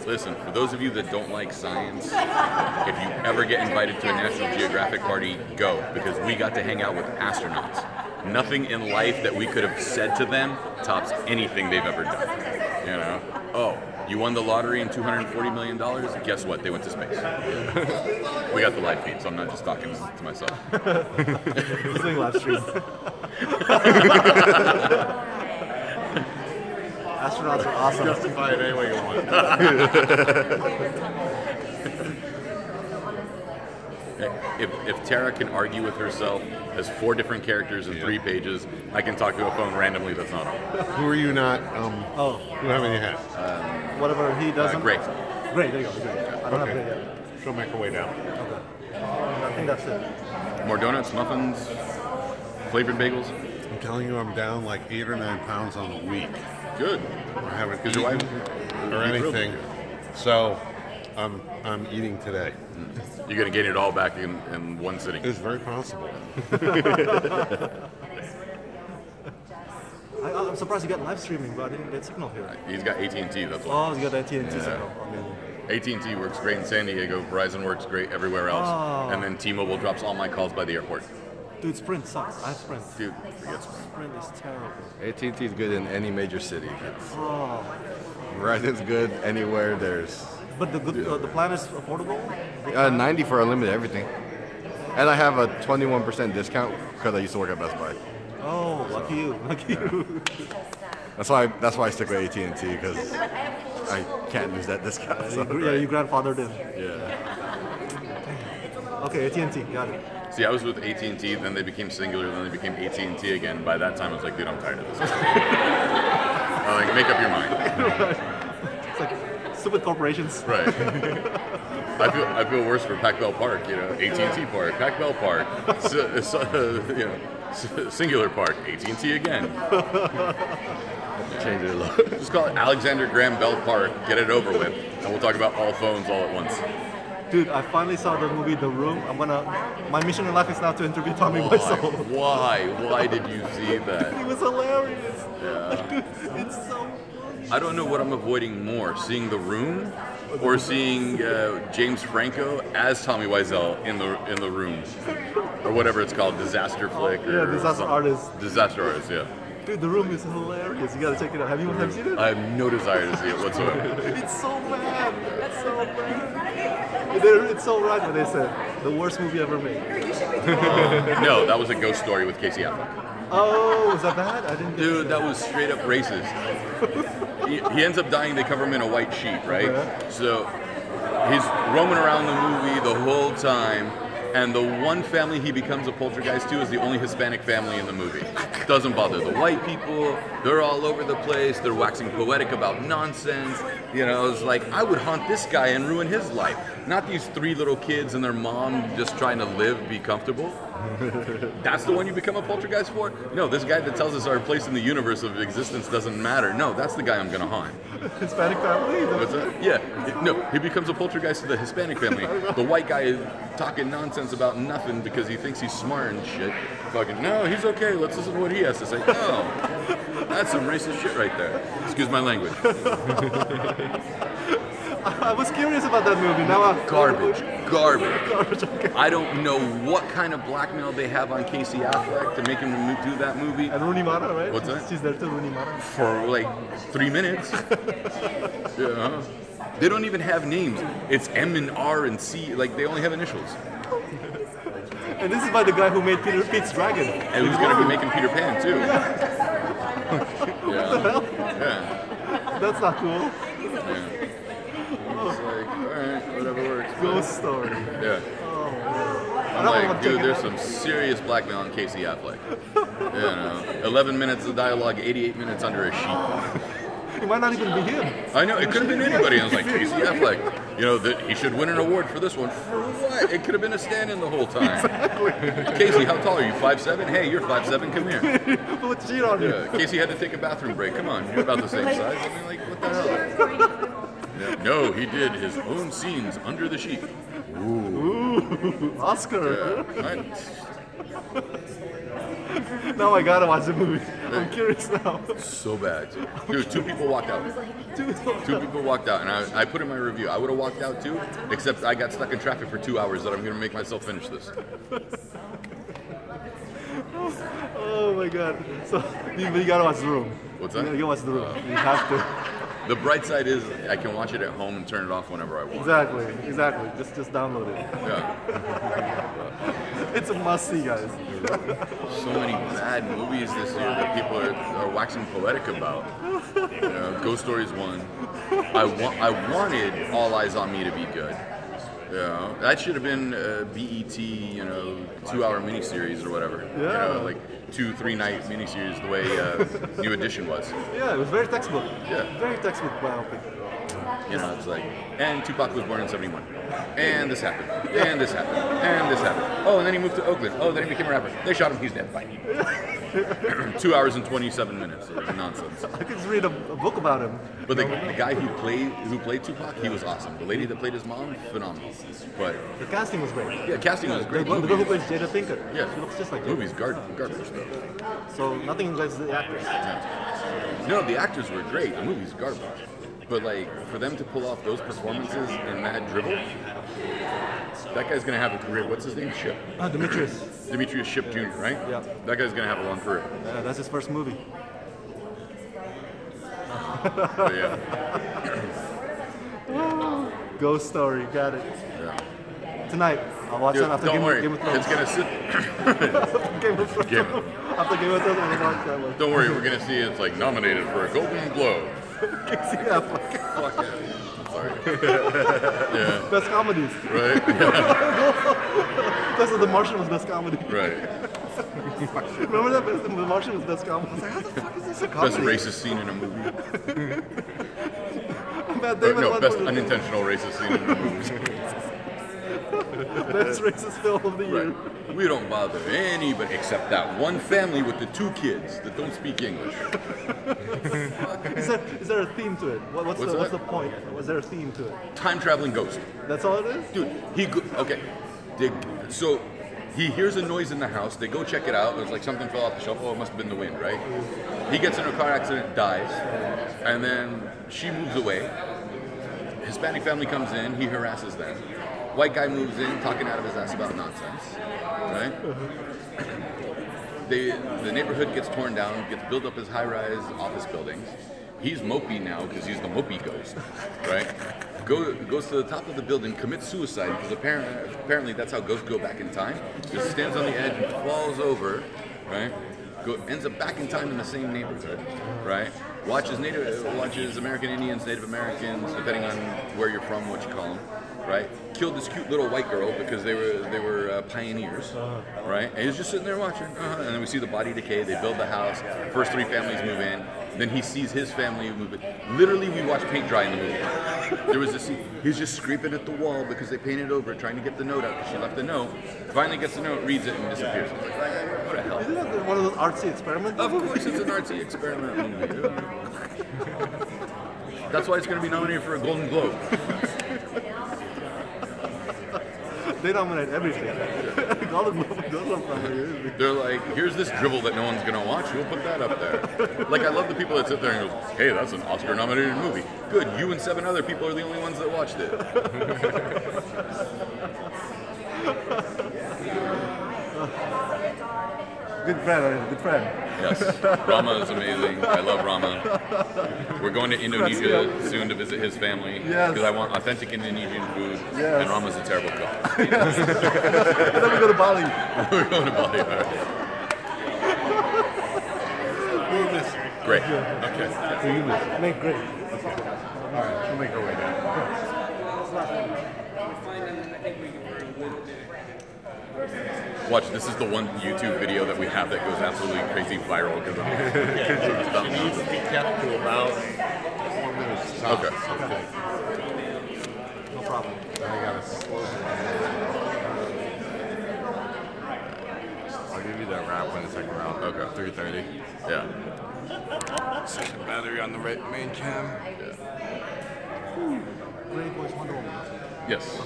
Listen, for those of you that don't like science, if you ever get invited to a National Geographic party, go, because we got to hang out with astronauts. Nothing in life that we could have said to them tops anything they've ever done. You know? Oh, you won the lottery and $240 million? Guess what? They went to space. We got the live feed, so I'm not just talking to myself. Just doing live stream. Astronauts are awesome. Justify it any way you want. If Tara can argue with herself as 4 different characters in 3 pages, I can talk to a phone randomly that's not on. Who are you not? Oh, Who have any hat? whatever he doesn't. Great. Great, there you go. Great. I don't have great yet. She'll make her way down. Okay. I think that's it. More donuts, muffins, flavored bagels. I'm telling you, I'm down like 8 or 9 pounds on the week. Good. I haven't Because your eaten wife or anything. So I'm eating today. You're gonna gain it all back in one sitting. It's very possible. I'm surprised you got live streaming, but I didn't get signal here. He's got AT&T. That's why. Oh, you got AT&T signal. I mean, AT&T works great in San Diego. Verizon works great everywhere else. Oh. And then T-Mobile drops all my calls by the airport. dude, Sprint sucks. I have Sprint. Dude, forget Sprint. Sprint is terrible. AT&T is good in any major city. Oh, Verizon's good anywhere there's But the plan is affordable? 90 for unlimited everything. And I have a 21% discount because I used to work at Best Buy. Oh, lucky you. Lucky you. That's why I stick with AT&T because I can't lose that discount. So. Yeah, you grandfathered in. Yeah. Okay, AT&T, got it. See, I was with AT&T, then they became Singular, then they became AT&T again. By that time, I was like, dude, I'm tired of this. I'm like, make up your mind. It's like stupid corporations. Right. I feel worse for Pac Bell Park, you know, AT&T Park, Pac Bell Park, you know, Singular Park, AT&T again. Change it a little. Just call it Alexander Graham Bell Park, get it over with, and we'll talk about all phones all at once. Dude, I finally saw the movie The Room. My mission in life is now to interview Tommy Wiseau. Why? Why did you see that? It was hilarious. Yeah. Dude, it's so funny. I don't know what I'm avoiding more, seeing The Room or seeing James Franco as Tommy Wiseau in the Room, or whatever it's called, Disaster Flick. Yeah, or Disaster something. Artist. Disaster Artist, yeah. Dude, The Room is hilarious. You gotta check it out. Have you seen it? I have no desire to see it whatsoever. It's so bad. It's so bad. It's so right what they said. The worst movie ever made. No, that was a ghost story with Casey Affleck. Oh, was that bad? I didn't. Dude, that was straight up racist. He ends up dying. They cover him in a white sheet, right? Okay. So he's roaming around the movie the whole time, and the one family he becomes a poltergeist to is the only Hispanic family in the movie. Doesn't bother the white people. They're all over the place. They're waxing poetic about nonsense. You know, it's like, I would haunt this guy and ruin his life. Not these three little kids and their mom just trying to live, be comfortable. That's the one you become a poltergeist for? No, this guy that tells us our place in the universe of existence doesn't matter. No, that's the guy I'm going to haunt. Hispanic family? What's that? Yeah. No, he becomes a poltergeist to the Hispanic family. The white guy is talking nonsense about nothing because he thinks he's smart and shit. Fucking, no, he's okay. Let's listen to what he has to say. No. That's some racist shit right there. Excuse my language. I was curious about that movie. Now I'm Garbage. Okay. I don't know what kind of blackmail they have on Casey Affleck to make him do that movie And Rooney Mara, right? What's that? She's there too, Rooney Mara. for like 3 minutes. Yeah. They don't even have names. It's M and R and C. Like, they only have initials. And this is by the guy who made Pete's Dragon. And who's going to be making Peter Pan, too. Yeah. Yeah. That's not cool. Yeah. It's like, alright, whatever works. Ghost story. Yeah. I'm don't like, wanna dude, check it there's out. some serious blackmail on Casey Affleck. You know, 11 minutes of dialogue, 88 minutes under a sheet. It might not even be him. I know, it could have been anybody. I was like, Casey Affleck, you know, that he should win an award for this one. For what? It could have been a stand-in the whole time. Exactly. Casey, how tall are you? 5'7"? Hey, you're 5'7", come here. Put cheat on you. Yeah, Casey had to take a bathroom break. Come on, you're about the same size. I mean, like, what the hell? Yeah. No, he did his own scenes under the sheet. Ooh, Oscar. Yeah, right. Now I gotta watch the movie. I'm curious now. So bad. Dude, 2 people walked out. 2 people walked out, and I put in my review. I would have walked out too, except I got stuck in traffic for 2 hours that I'm going to make myself finish this. Oh my god. So you gotta watch The Room. What's that? You gotta watch The Room. You have to. The bright side is I can watch it at home and turn it off whenever I want. Exactly. Just download it. Yeah. It's a must see, guys. So many bad movies this year that people are waxing poetic about. You know, Ghost Story's one. I wanted All Eyes on Me to be good. Yeah, that should have been a BET, you know, 2-hour miniseries or whatever. Yeah. You know, like 2-3 night miniseries the way New Edition was. Yeah, it was very textbook. Yeah. Very textbook biopic. You know, it's like, and Tupac was born in 71. And this happened. And this happened. And this happened. Oh, and then he moved to Oakland. Oh, then he became a rapper. They shot him. He's dead. Bye. 2 hours and 27 minutes of nonsense. I could just read a book about him. But the guy who played Tupac, he was awesome. The lady that played his mom, phenomenal. But The casting was great. yeah, casting was great. The girl who plays Jada Pinkett. Yeah. She looks just like The him. movie's garbage though. So nothing against the actors. No, the actors were great. The movie's garbage. But like, for them to pull off those performances and that dribble, that guy's gonna have a career. What's his name? Ship. Demetrius. Demetrius Ship Jr., right? Yeah. That guy's gonna have a long career. That's his first movie. But yeah. Ghost Story, got it. Yeah. Tonight, I'll watch Dude, that after don't worry, Game of Thrones. it's gonna sit. Game of Thrones. Game After Game of Thrones, I'm gonna watch that one. Don't worry, we're gonna see it's like nominated for a Golden Globe. Yeah, fuck. Fuck yeah. Sorry. Yeah. Best comedies. Right. Because The Martian was best comedy. Right. Remember that? The Martian was best comedy. I was like, how the fuck is this a comedy? Best racist scene in a movie. Matt Or, Damon no, won best for the unintentional racist scene in a movie. best racist film of the year. Right. We don't bother anybody except that one family with the 2 kids that don't speak English. Is there a theme to it? What's What's the that? point? Was there a theme to it? Time traveling ghost. That's all it is? Dude, okay. So he hears a noise in the house. They go check it out. It was like something fell off the shelf. Oh, it must have been the wind, right? He gets in a car accident, dies, and then she moves away. Hispanic family comes in. He harasses them. White guy moves in, talking out of his ass about nonsense, right? The neighborhood gets torn down, gets built up as high-rise office buildings. He's mopey now because he's the mopey ghost, right? Goes to the top of the building, commits suicide because apparently that's how ghosts go back in time. Just stands on the edge, falls over, right? Ends up back in time in the same neighborhood, right? Watches American Indians, Native Americans, depending on where you're from, what you call them, right? Killed this cute little white girl because they were pioneers, right? And he's just sitting there watching, and then we see the body decay. They build the house. First 3 families move in. Then he sees his family move in. Literally, we watched paint dry in the movie. There was this. He's just scraping at the wall because they painted over it, trying to get the note out because she left the note. Finally gets the note, reads it, and disappears. I'm like, what the hell? Isn't that one of those artsy experiments? Of course, it's an artsy experiment movie. That's why it's going to be nominated for a Golden Globe. They nominate everything. Golden Globe nominated. They're like, here's this drivel that no one's going to watch. We'll put that up there. Like, I love the people that sit there and go, hey, that's an Oscar-nominated movie. Good, you and 7 other people are the only ones that watched it. Good friend, good friend. Yes, Rama is amazing. I love Rama. We're going to Indonesia soon to visit his family because I want authentic Indonesian food, and Rama's a terrible cook. And then we go to Bali. We're going to Bali. All right. Great. Okay. Make great. Alright, she'll make her way down. Watch, this is the one YouTube video that we have that goes absolutely crazy viral because of It needs to be kept to about 4 minutes tops. Okay. No problem. Then I gotta slow it. I'll give you that wrap when it's like around 3:30. Yeah. Second battery on the main cam. Great voice, Wonder Woman. Yes.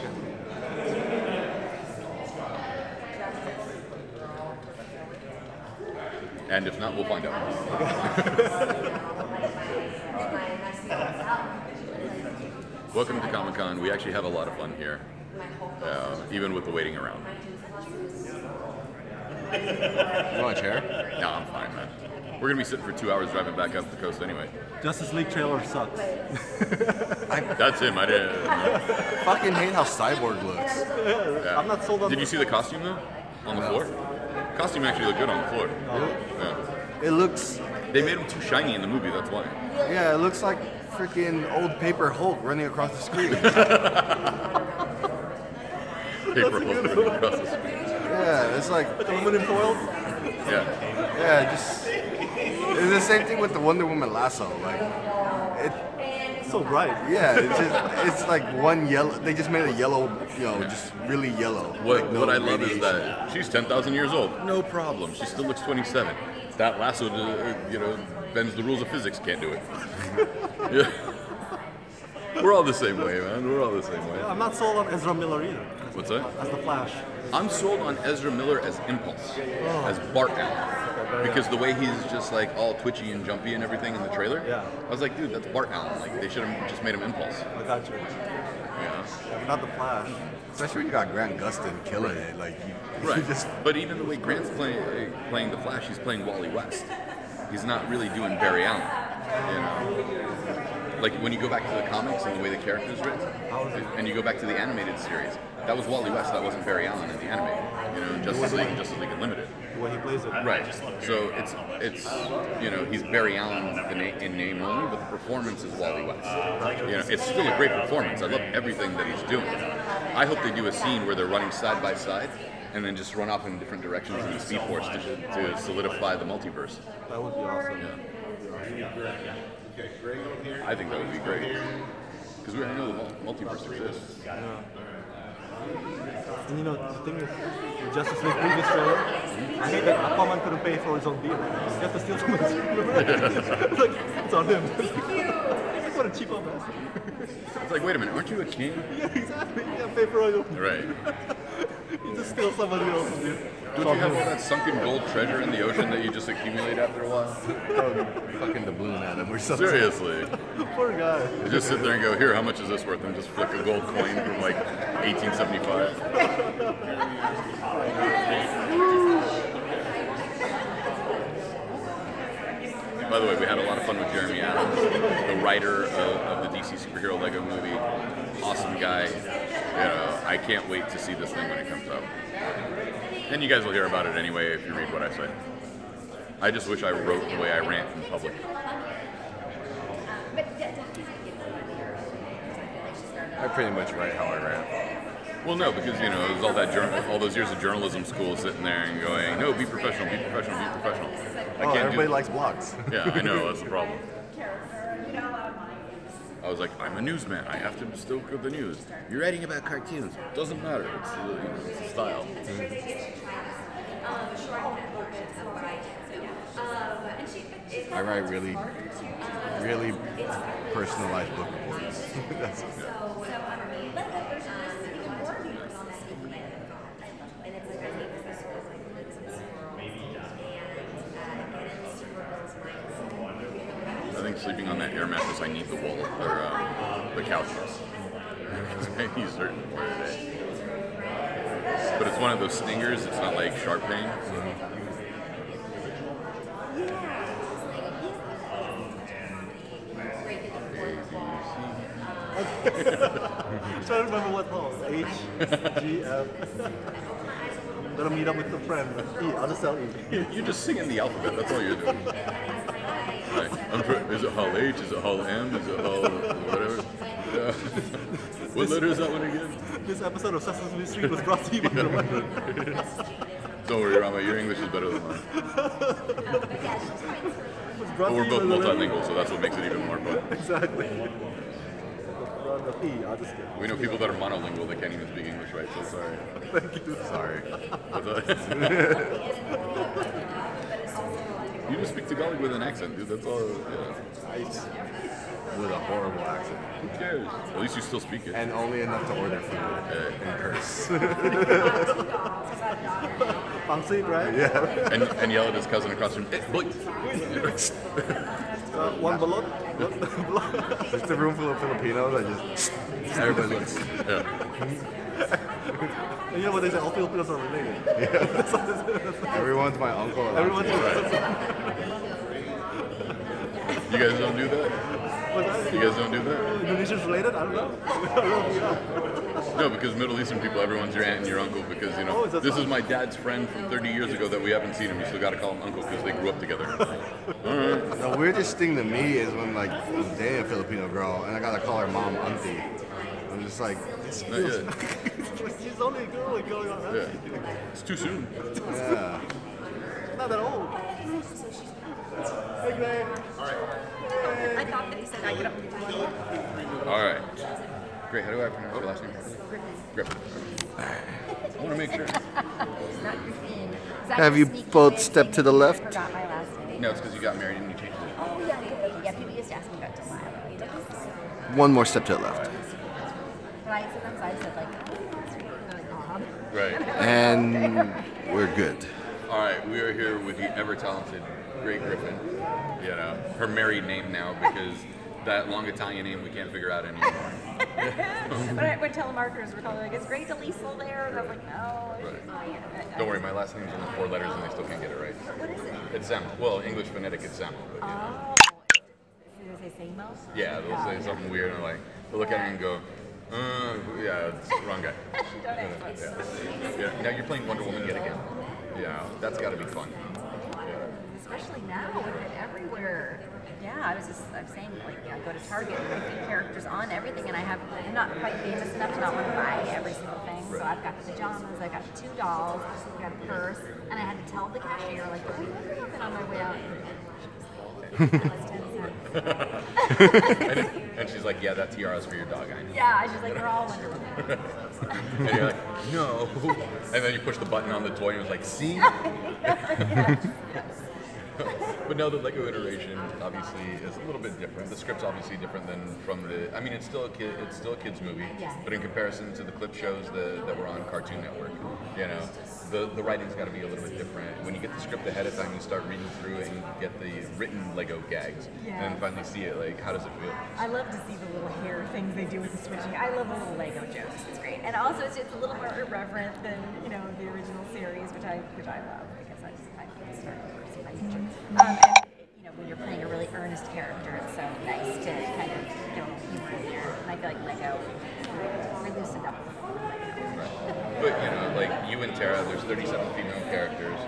And if not, we'll find out. Welcome to Comic-Con. We actually have a lot of fun here, even with the waiting around. You want a chair? No, I'm fine, man. We're gonna be sitting for 2 hours driving back up the coast anyway. Justice League trailer sucks. That's him. I didn't. Fucking hate how Cyborg looks. Yeah. I'm not sold on. Did you see the costume though? On the floor? Costume actually looked good on the floor. Yeah. It looks, They made him too shiny in the movie. That's why. yeah, it looks like freaking old paper Hulk running across the screen. Paper Hulk running across the screen. Yeah, it's like, Aluminum foil? Yeah. yeah, just, it's the same thing with the Wonder Woman lasso. Like, So bright. yeah, it's like one yellow, they just made a yellow, just really yellow. What Like, no what I love is radiation. that she's 10,000 years old. No problem. She still looks 27. That lasso, bends the rules of physics. Can't do it. Yeah. We're all the same way, man. We're all the same way. I'm not sold on Ezra Miller either. What's that? As the Flash. I'm sold on Ezra Miller as Impulse, as Bart Allen, because the way he's just like all twitchy and jumpy and everything in the trailer. Yeah. I was like, dude, that's Bart Allen. Like they should have just made him Impulse. I got you. Yeah. Not the Flash. Especially when you got Grant Gustin killing it. Like, you Right. just, But even the way Grant's playing the Flash, he's playing Wally West. He's not really doing Barry Allen. You know. like when you go back to the comics and the way the character is written, and you go back to the animated series, that was Wally West. That wasn't Barry Allen in the animated. You know, Justice League Unlimited. When he plays it. Right. So it's you know, he's Barry Allen in name only, but the performance is Wally West. You know, it's still a great performance. I love everything that he's doing. I hope they do a scene where they're running side by side and then just run off in different directions in the Speed Force to solidify the multiverse. That would be awesome. Yeah. I think that would be great. Because we already know the multiverse exists. And you know, the thing is, the Justice League previous trailer, I hate that Aquaman couldn't pay for his own beer. You have to steal someone's beer. Like, it's on him. What a cheap ass. It's like, wait a minute, aren't you a king? Yeah, exactly. You can't pay for all your Right. You just steal somebody else's beer. Don't you have all that sunken gold treasure in the ocean that you just accumulate after a while? Fucking doubloon at him or something. Seriously. Poor guy. You just sit there and go, here, how much is this worth? And just flick a gold coin from like 1875. By the way, we had a lot of fun with Jeremy Adams, the writer of the DC Superhero Lego movie. Awesome guy. You know, I can't wait to see this thing when it comes out. And you guys will hear about it anyway if you read what I say. I just wish I wrote the way I rant in public. I pretty much write how I rant. Well, no, because you know, there's all those years of journalism school sitting there and going, no, be professional, be professional, be professional. Everybody likes blogs. Yeah, I know, that's the problem. I was like, I'm a newsman. I have to still give the news. You're writing about cartoons. Doesn't matter. It's it's a style. I write really personalized book reports. That's it. I think sleeping on that air mattress, I need the wall or the couches. Because maybe certain for today. But it's one of those stingers. It's not like sharp pain. I'm trying to remember what hall. H, G, F. Gotta meet up with a friend. E, I'll just tell E. You're just singing the alphabet. That's all you're doing. Like, is it hall H? Is it hall M? Is it hall whatever? Yeah. What letter is that one again? This episode of Sesame Street was brought to you by the weather. Don't worry, Rama. Your English is better than mine. But we're both multilingual, so that's what makes it even more fun. Exactly. We know people that are monolingual that can't even speak English right, so sorry. Thank you. Sorry. You just speak Tagalog with an accent, dude. That's all. Yeah. With a horrible accent. Who cares? At least you still speak it. And only enough to order food and curse. Fancy, right? Yeah. And yell at his cousin across from him. Boy. One balot. Just a room full of Filipinos. I just everybody looks. Yeah. And you know what they say? All Filipinos are related. Everyone's my uncle. Or Everyone's You guys don't do that? You guys don't do that? Indonesians related? I don't know. I don't know if we are. No, because Middle Eastern people, everyone's your aunt and your uncle. Because you know, this is my dad's friend from 30 years ago that we haven't seen him. You still got to call him uncle because they grew up together. The weirdest thing to me is when like I'm dating a Filipino girl and I gotta call her mom auntie. I'm just like, this Not yet. She's only a girl like going on. Yeah. It's too soon. yeah. Not that old. Hey, Greg. I thought that he said I get up with you. All right. Great. How do I pronounce your last name? Griffin. I want to make sure. It's not Griffin. Have you both stepped to the left? I forgot my last name. No, it's because you got married and you changed it. Oh, yeah, good. Yeah, people used to ask me about Delilah. You know? One more step to the left. But I sometimes I said, like, oh, that's really odd. Right. And we're good. All right. We are here with the ever-talented Great Griffin. You know, her married name now because that long Italian name we can't figure out anymore. When telemarketers were calling, like, is Great Delise still there? And I was like, no. Right. Don't worry, my last name's only 4 letters and they still can't get it right. What is it? It's Samuel. Well, English phonetic, it's Samuel. But, yeah. Oh. Do they say Samo? Yeah, they'll say something weird and like they'll look at me and go, yeah, it's the wrong guy. Yeah. Now you're playing Wonder Woman yet again. Yeah, that's got to be fun. Especially now with it everywhere. Yeah, I'm saying, like, I go to Target and I see characters on everything, and I'm not quite famous enough to not want to buy every single thing. So I've got the pajamas, I got 2 dolls, I got a purse, and I had to tell the cashier, like, oh, Wonder Woman on my way out. And she's like, yeah, that tiara's for your dog, I know. Yeah, she's like, they're all Wonder Woman. And you're like, no. And then you push the button on the toy and it's like, see? Yes. But no, the Lego iteration obviously is a little bit different. The script's obviously different than from the. I mean, it's still a kids movie, Yeah. but in comparison to the clip shows that were on Cartoon Network, you know, the writing's got to be a little bit different. When you get the script ahead of time, you start reading through it and you get the written Lego gags, Yeah. and then finally see it. Like, how does it feel? I love to see the little hair things they do with the switching. I love the little Lego jokes. It's great, and also it's a little more irreverent than the original series, which I love because I started first in my nature. And when you're playing a really earnest character, it's so nice to kind of humor in there. And I feel like Lego loosened up a little bit. But like you and Tara, there's 37 female characters.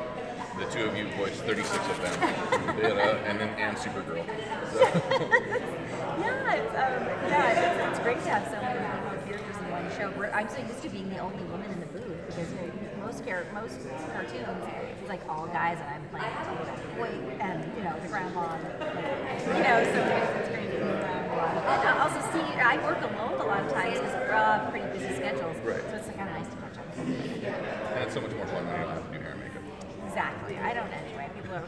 The two of you voiced 36 of them, and Supergirl. So. It's great to have so many female characters in one show. I'm so used to being the only woman in the booth because most cartoons, it's like all guys, and I'm playing the boy and the grandma. So it's great to be around a lot. And also I work alone a lot of times because pretty busy schedules. Right. So it's kind of nice to catch up. And it's so much more fun when you don't have to do hair and makeup. Exactly. I don't anyway. People are.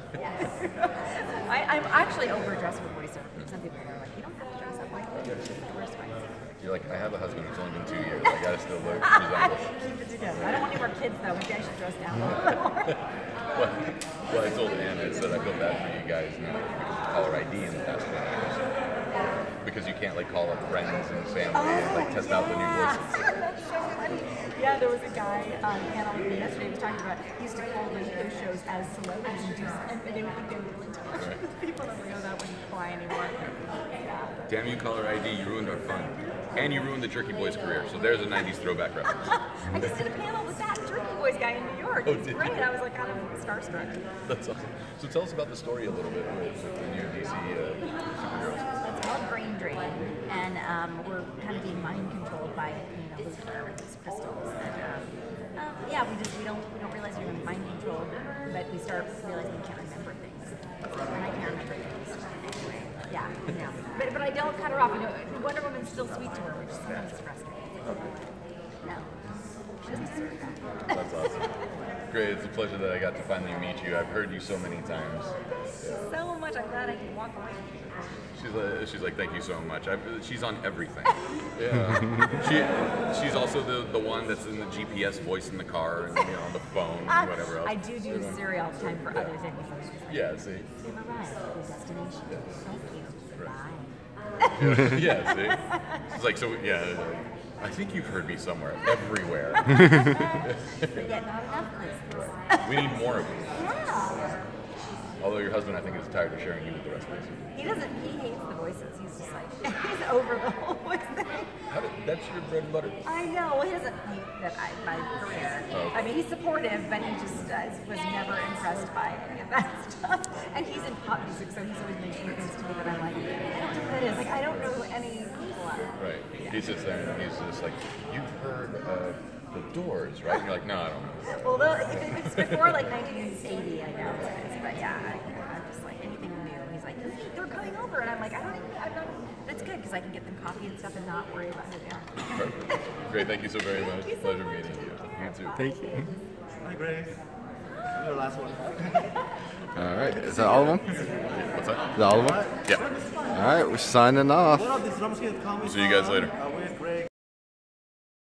I'm actually overdressed for voiceover. Some people are like, you don't have to dress up like this. We're fine. You're like, I have a husband. It's only been 2 years. I gotta still look presentable. Keep it together. I don't want any more kids though. Maybe I should dress down a little bit more. Well, I told Anna, I said I feel bad for you guys now because of caller ID in the past 20 years. Because you can't call up friends and family and test out the new voices. That's so funny. Yeah, there was a guy on the panel with me yesterday who was talking about he used to call those shows as celebrities and they would think they were really talking to people. I'm like, oh, that wouldn't fly anymore. Yeah. Damn you, caller ID, you ruined our fun. And you ruined the Jerky Boys career, so there's a 90s throwback reference. I just did a panel with that Jerky Boys guy in New York. It was great. I was like kind of starstruck. That's awesome. So tell us about the story a little bit with the new DC superheroes. It's called Brain Drain, and we're kind of being mind controlled by Lucifer, these crystals. And we don't realize we're being mind controlled, but we start realizing we can't remember things. And I can't remember things. Anyway, yeah. But I don't cut her off. Wonder Woman's still sweet to her, which sometimes is frustrating. No, she doesn't deserve that. That's awesome. Great, it's a pleasure that I got to finally meet you. I've heard you so many times. So much. I'm glad I can walk away. She's like, thank you so much. She's on everything. Yeah. She's also the one that's in the GPS voice in the car and on the phone and whatever else. I do Siri all the time for other things. Yeah, see. We've arrived at your destination. Thank you. Bye. Yeah, see. She's like, so yeah. I think you've heard me somewhere, everywhere. But yet not enough places. We need more of you. Yeah. Although your husband, I think, is tired of sharing you with the rest of us. He hates the voices. He's just like, he's over the whole voice thing. That's your bread and butter. I know. Well, he doesn't hate that my career. Oh. I mean, he's supportive, but he just was never impressed by any of that stuff. And he's in pop music, so he's always mentioning things to me that I'm like, I don't know what it is. Like, I don't know who any people are. Right. Yeah. He sits there and he's just like, you've heard of the Doors, right? And you're like, no, I don't know. Well, if it's before like 1980, I know what it is. But yeah, I'm just like anything new. He's like, they're coming over, and I'm like, I'm not. That's good because I can get them coffee and stuff and not worry about who they are. Perfect. Great, thank you so very much. Pleasure meeting you. You too. Thank you. Hi, Grace. Your last one. All right. Is that all of them? What's that? Is that all of them? Yeah. All right. We're signing off. What up, this is Ramsky at Comedy See you guys Con. later. We're Greg.